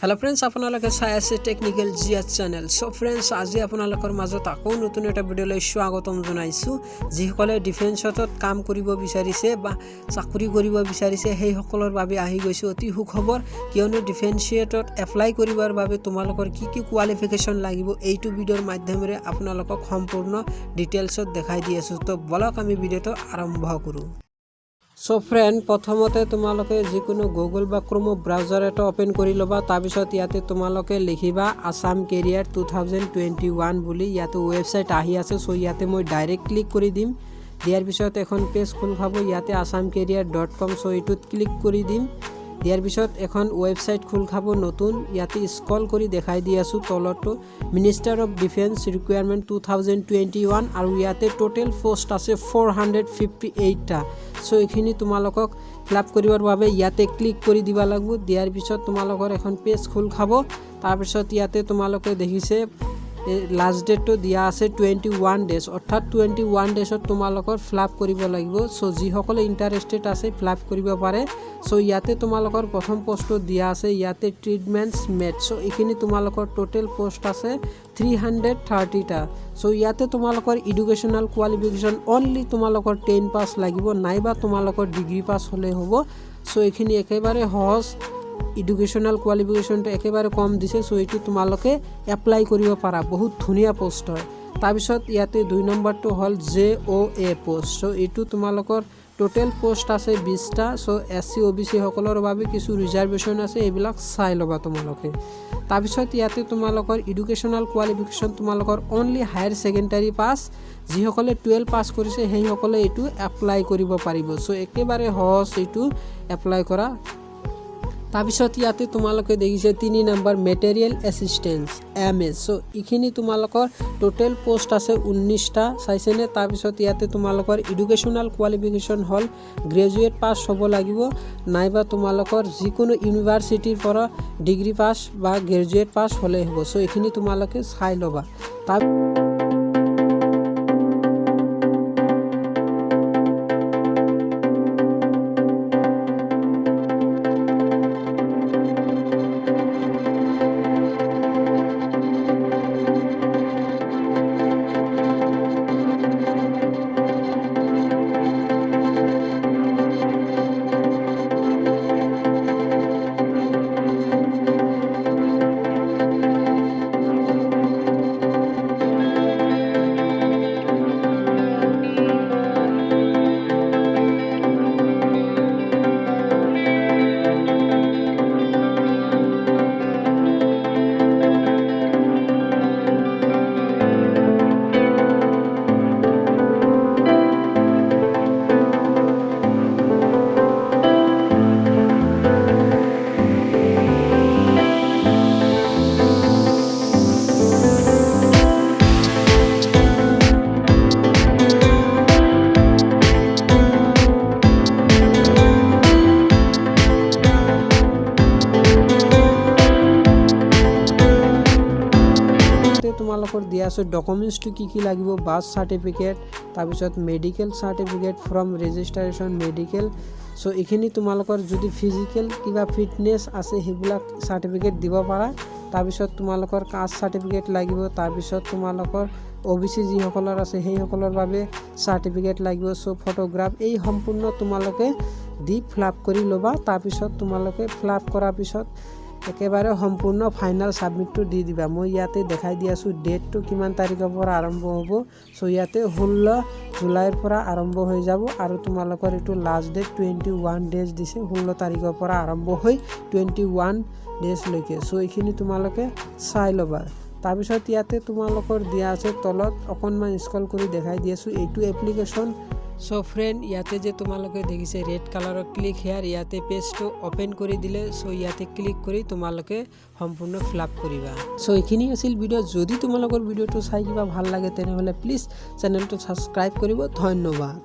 Hello friends आपनालोके चाই আছে technical GS channel. So friends আজি আপোনালোকৰ মাজত আকৌ নতুন এটা ভিডিও লৈ স্বাগতম জনাইছো। যিসকলে ডিফেন্সত কাম কৰিব বিচাৰিছে বা চাকৰি কৰিব বিচাৰিছে সেই সকলৰ বাবে আহি গৈছে অতি সুখবৰ, কিয়নো ডিফেন্সিয়েটত এপ্লাই কৰিবৰ বাবে তোমালোকৰ কি কি কোৱালিফিকেশন লাগিব এইটো ভিডিওৰ মাধ্যমেৰে আপোনালোকক সম্পূৰ্ণ ডিটেইলছত দেখাই দি আছো। তো বলক আমি ভিডিওটো আৰম্ভ কৰো। সো ফ্ৰেন্ড প্ৰথমতে তোমালোকে যিকোনো গুগল বা ক্ৰোম ব্ৰাউজাৰ এটা ওপেন কৰি লবা। তাৰপিছত ইয়াতে তোমালোকে লিখিবা আসাম কেৰিয়াৰ 2021 বুলি ইয়াতে ওয়েবসাইট আহি আছে। সো ইয়াতে মই ডাইৰেক্ট ক্লিক কৰি দিম। দিয়াৰ পিছত এখন পেজ খোল খাব, ইয়াতে asamcareer.com। সো এইটোত ক্লিক কৰি দিম। দিয়াৰ পিছত এখন ওয়েবসাইট খোল খাব নতুন, ইয়াতে স্ক্ৰল কৰি দেখাই দি আছো তলটো মিনিষ্টাৰ অফ ডিফেন্স ৰিকুৱাৰমেণ্ট 2021 আৰু ইয়াতে টোটেল পোষ্ট আছে 458টা। সো এইখিনি তোমালোকক ফিলআপ কৰিবৰ বাবে ইয়াতে ক্লিক কৰি দিবা লাগিব। দিয়াৰ পিছত তোমালোকৰ এখন পেজ খোল খাব। তাৰপিছত ইয়াতে তোমালোকে দেখিছে লাষ্ট ডেটটো দিয়া আছে 21 ডেজ, অৰ্থাৎ 21 ডেজত তোমালোকৰ ফিলআপ কৰিব লাগিব। সো যিসকলে ইণ্টাৰেষ্টেড আছে ফিলআপ কৰিব পাৰে। সো ইয়াতে তোমালোকৰ প্ৰথম পোষ্টটো দিয়া আছে ইয়াতে ট্ৰিটমেণ্টছ মেড। সো এইখিনি তোমালোকৰ টোটেল পোষ্ট আছে 330টা। সো ইয়াতে তোমালোকৰ এডুকেশ্যনাল কোৱালিফিকেশ্যন অনলি তোমালোকৰ 10 পাছ লাগিব, নাইবা তোমালোকৰ ডিগ্ৰী পাছ হ'লে হ'ব। সো এইখিনি একেবাৰে সহজ, এডুকেশ্যনাল কোৱালিফিকেশ্যনটো একেবাৰে কম দিছে। সো এইটো তোমালোকে এপ্লাই কৰিব পাৰা, বহুত ধুনীয়া পোষ্ট হয়। তাৰপিছত ইয়াতে 2 নম্বৰটো হ'ল JOA পোষ্ট। সো এইটো তোমালোকৰ টোটেল পোষ্ট আছে 20টা। সো SC OBC সকলৰ বাবে কিছু ৰিজাৰ্ভেশ্যন আছে, এইবিলাক চাই ল'বা তোমালোকে। তাৰপিছত ইয়াতে তোমালোকৰ এডুকেশ্যনাল কোৱালিফিকেশ্যন তোমালোকৰ অনলি হায়াৰ ছেকেণ্ডাৰী পাছ, যিসকলে 12 পাছ কৰিছে সেইসকলে এইটো এপ্লাই কৰিব পাৰিব। সো একেবাৰে সহজ এইটো এপ্লাই কৰা। তাৰপিছত ইয়াতে তোমালোকে দেখিছে 3 number material assistance MS। So এইখিনি তোমালোকৰ টোটেল পোষ্ট আছে 19টা, চাইছেনে। তাৰপিছত ইয়াতে তোমালোকৰ এডুকেশ্যনাল কোৱালিফিকেশ্যন হ'ল গ্ৰেজুৱেট পাছ হ'ব লাগিব, নাইবা তোমালোকৰ যিকোনো ইউনিভাৰ্চিটিৰ পৰা ডিগ্ৰী পাছ বা গ্ৰেজুৱেট পাছ হ'লে হ'ব। সো এইখিনি তোমালোকে চাই ল'বা। তোমালোকৰ দিয়া আছে ডকুমেণ্টছটো কি কি লাগিব, বাৰ্থ চাৰ্টিফিকেট, তাৰপিছত medical certificate from registration medical. So এইখিনি তোমালোকৰ যদি ফিজিকেল কিবা ফিটনেছ আছে সেইবিলাক চাৰ্টিফিকেট দিব পাৰা। তাৰপিছত তোমালোকৰ কাষ্ট চাৰ্টিফিকেট লাগিব। তাৰপিছত তোমালোকৰ OBC যিসকলৰ আছে সেইসকলৰ বাবে চাৰ্টিফিকেট লাগিব। সো ফটোগ্ৰাফ এই সম্পূৰ্ণ তোমালোকে দি ফিলআপ কৰি ল'বা। তাৰপিছত তোমালোকে ফিলআপ কৰাৰ পিছত একেবাৰে সম্পূৰ্ণ ফাইনাল সাবমিটটো দি দিবা। মই ইয়াতে দেখাই দি আছো ডেটটো কিমান তাৰিখৰ পৰা আৰম্ভ হ'ব। সো ইয়াতে 16 জুলাইৰ পৰা আৰম্ভ হৈ যাব আৰু তোমালোকৰ এইটো লাষ্ট ডেট 21 ডেজ দিছে, 16 তাৰিখৰ পৰা আৰম্ভ হৈ 21 ডেজ লৈকে। সো এইখিনি তোমালোকে চাই ল'বা। তাৰপিছত ইয়াতে তোমালোকৰ দিয়া আছে তলত অকণমান স্ক্ৰল কৰি দেখাই দি আছো এইটো এপ্লিকেশ্যন। সো ফ্ৰেন্ড ইয়াতে যে তোমালোকে দেখিছে ৰেড কালাৰৰ ক্লিক হেয়াৰ, ইয়াতে পেজটো ওপেন কৰি দিলে। সো ইয়াতে ক্লিক কৰি তোমালোকে সম্পূৰ্ণ ফিলআপ কৰিবা। সো এইখিনি আছিল ভিডিও। যদি তোমালোকৰ ভিডিওটো চাই কিবা ভাল লাগে তেনেহ'লে প্লিজ চেনেলটো ছাবস্ক্ৰাইব কৰিব। ধন্যবাদ।